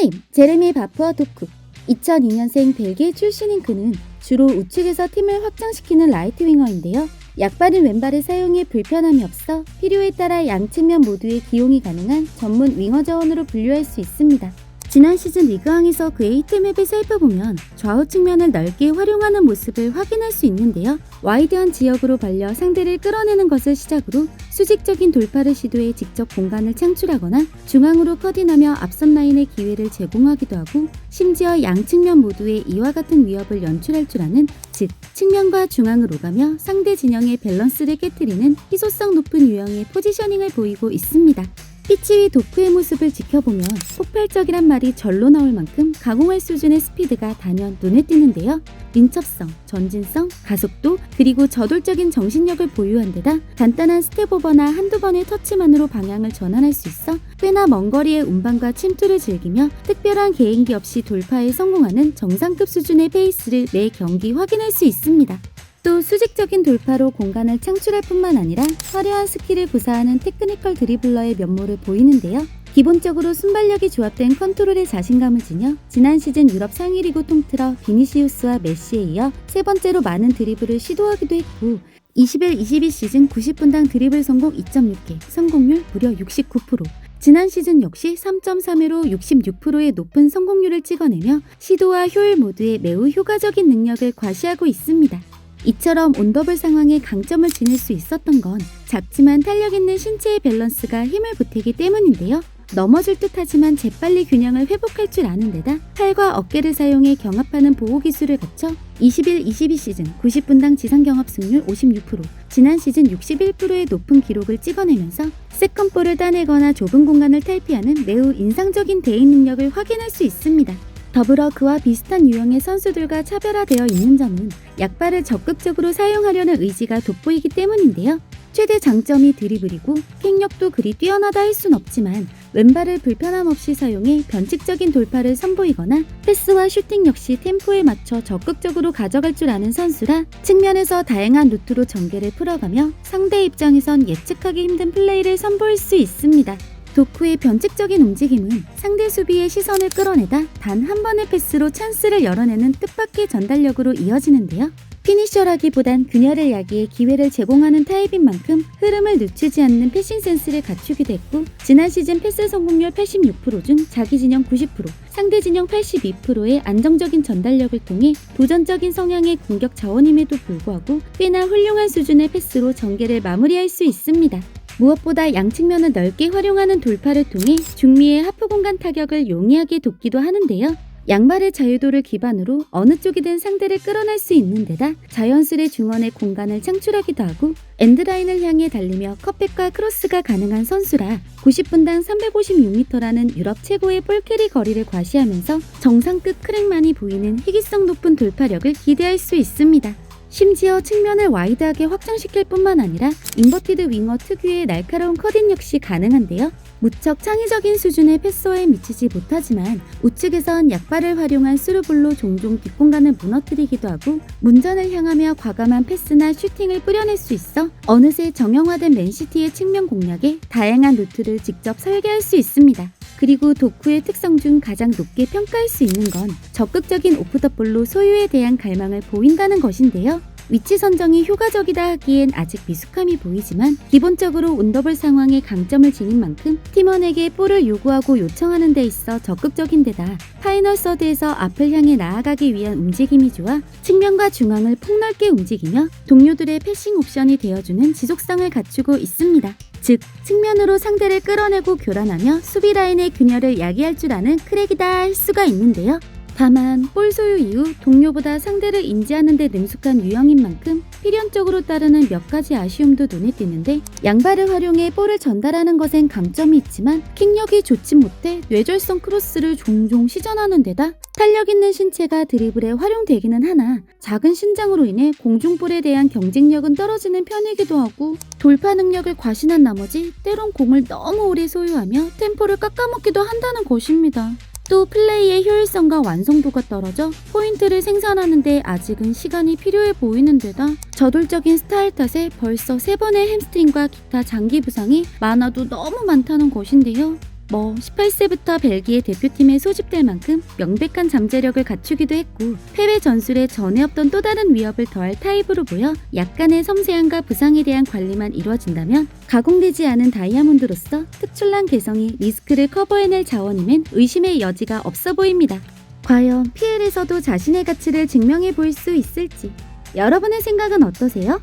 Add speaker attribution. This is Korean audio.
Speaker 1: 플레임, 제레미 바프와 도쿠. 2002년생 벨기에 출신인 그는 주로 우측에서 팀을 확장시키는 라이트 윙어인데요. 약발인 왼발의 사용에 불편함이 없어 필요에 따라 양측면 모두에 기용이 가능한 전문 윙어 자원으로 분류할 수 있습니다. 지난 시즌 리그왕에서 그의 히트맵을 살펴보면 좌우 측면을 넓게 활용하는 모습을 확인할 수 있는데요. 와이드한 지역으로 벌려 상대를 끌어내는 것을 시작으로 수직적인 돌파를 시도해 직접 공간을 창출하거나 중앙으로 커딩하며 앞선 라인의 기회를 제공하기도 하고 심지어 양측면 모두에 이와 같은 위협을 연출할 줄 아는, 즉 측면과 중앙을 오가며 상대 진영의 밸런스를 깨트리는 희소성 높은 유형의 포지셔닝을 보이고 있습니다. 피치 위 도쿠의 모습을 지켜보면 폭발적이란 말이 절로 나올 만큼 가공할 수준의 스피드가 단연 눈에 띄는데요. 민첩성, 전진성, 가속도, 그리고 저돌적인 정신력을 보유한 데다 간단한 스텝오버나 한두 번의 터치만으로 방향을 전환할 수 있어 꽤나 먼 거리의 운반과 침투를 즐기며 특별한 개인기 없이 돌파에 성공하는 정상급 수준의 페이스를 매 경기 확인할 수 있습니다. 또 수직적인 돌파로 공간을 창출할 뿐만 아니라 화려한 스킬을 구사하는 테크니컬 드리블러의 면모를 보이는데요. 기본적으로 순발력이 조합된 컨트롤에 자신감을 지녀 지난 시즌 유럽 상위 리그 통틀어 비니시우스와 메시에 이어 세 번째로 많은 드리블을 시도하기도 했고 21-22 시즌 90분당 드리블 성공 2.6개, 성공률 무려 69%. 지난 시즌 역시 3.3회로 66%의 높은 성공률을 찍어내며 시도와 효율 모두에 매우 효과적인 능력을 과시하고 있습니다. 이처럼 온더블 상황에 강점을 지닐 수 있었던 건 작지만 탄력 있는 신체의 밸런스가 힘을 보태기 때문인데요. 넘어질 듯 하지만 재빨리 균형을 회복할 줄 아는 데다 팔과 어깨를 사용해 경합하는 보호 기술을 갖춰 21-22 시즌 90분당 지상 경합 승률 56%, 지난 시즌 61%의 높은 기록을 찍어내면서 세컨볼을 따내거나 좁은 공간을 탈피하는 매우 인상적인 대인 능력을 확인할 수 있습니다. 더불어 그와 비슷한 유형의 선수들과 차별화되어 있는 점은 약발을 적극적으로 사용하려는 의지가 돋보이기 때문인데요. 최대 장점이 드리블이고 킥력도 그리 뛰어나다 할 순 없지만 왼발을 불편함 없이 사용해 변칙적인 돌파를 선보이거나 패스와 슈팅 역시 템포에 맞춰 적극적으로 가져갈 줄 아는 선수라 측면에서 다양한 루트로 전개를 풀어가며 상대 입장에선 예측하기 힘든 플레이를 선보일 수 있습니다. 도쿠의 변칙적인 움직임은 상대 수비의 시선을 끌어내다 단 한 번의 패스로 찬스를 열어내는 뜻밖의 전달력으로 이어지는데요. 피니셔라기보단 그녀를 야기해 기회를 제공하는 타입인 만큼 흐름을 늦추지 않는 패싱 센스를 갖추기도 했고 지난 시즌 패스 성공률 86% 중 자기 진영 90%, 상대 진영 82%의 안정적인 전달력을 통해 도전적인 성향의 공격 자원임에도 불구하고 꽤나 훌륭한 수준의 패스로 전개를 마무리할 수 있습니다. 무엇보다 양측면을 넓게 활용하는 돌파를 통해 중미의 하프 공간 타격을 용이하게 돕기도 하는데요. 양발의 자유도를 기반으로 어느 쪽이든 상대를 끌어낼 수 있는 데다 자연스레 중원의 공간을 창출하기도 하고 엔드라인을 향해 달리며 컷백과 크로스가 가능한 선수라 90분당 356m라는 유럽 최고의 볼캐리 거리를 과시하면서 정상급 크랙만이 보이는 희귀성 높은 돌파력을 기대할 수 있습니다. 심지어 측면을 와이드하게 확장시킬 뿐만 아니라 인버티드 윙어 특유의 날카로운 커딩 역시 가능한데요. 무척 창의적인 수준의 패스워에 미치지 못하지만 우측에선 약발을 활용한 스루볼로 종종 뒷공간을 무너뜨리기도 하고 문전을 향하며 과감한 패스나 슈팅을 뿌려낼 수 있어 어느새 정형화된 맨시티의 측면 공략에 다양한 루트를 직접 설계할 수 있습니다. 그리고 도쿠의 특성 중 가장 높게 평가할 수 있는 건 적극적인 오프더볼로 소유에 대한 갈망을 보인다는 것인데요. 위치 선정이 효과적이다 하기엔 아직 미숙함이 보이지만 기본적으로 온더블 상황에 강점을 지닌 만큼 팀원에게 볼을 요구하고 요청하는 데 있어 적극적인 데다 파이널 서드에서 앞을 향해 나아가기 위한 움직임이 좋아 측면과 중앙을 폭넓게 움직이며 동료들의 패싱 옵션이 되어주는 지속성을 갖추고 있습니다. 즉, 측면으로 상대를 끌어내고 교란하며 수비 라인의 균열을 야기할 줄 아는 크랙이다 할 수가 있는데요. 다만 볼 소유 이후 동료보다 상대를 인지하는 데 능숙한 유형인 만큼 필연적으로 따르는 몇 가지 아쉬움도 눈에 띄는데 양발을 활용해 볼을 전달하는 것엔 강점이 있지만 킥력이 좋지 못해 뇌절성 크로스를 종종 시전하는 데다 탄력 있는 신체가 드리블에 활용되기는 하나 작은 신장으로 인해 공중볼에 대한 경쟁력은 떨어지는 편이기도 하고 돌파 능력을 과신한 나머지 때론 공을 너무 오래 소유하며 템포를 깎아먹기도 한다는 것입니다. 또 플레이의 효율성과 완성도가 떨어져 포인트를 생산하는 데 아직은 시간이 필요해 보이는 데다 저돌적인 스타일 탓에 벌써 3번의 햄스트링과 기타 장기 부상이 많아도 너무 많다는 것인데요. 뭐 18세부터 벨기에 대표팀에 소집될 만큼 명백한 잠재력을 갖추기도 했고 패배 전술에 전에 없던 또 다른 위협을 더할 타입으로 보여 약간의 섬세함과 부상에 대한 관리만 이루어진다면 가공되지 않은 다이아몬드로서 특출난 개성이 리스크를 커버해낼 자원임엔 의심의 여지가 없어 보입니다. 과연 PL에서도 자신의 가치를 증명해 보일 수 있을지 여러분의 생각은 어떠세요?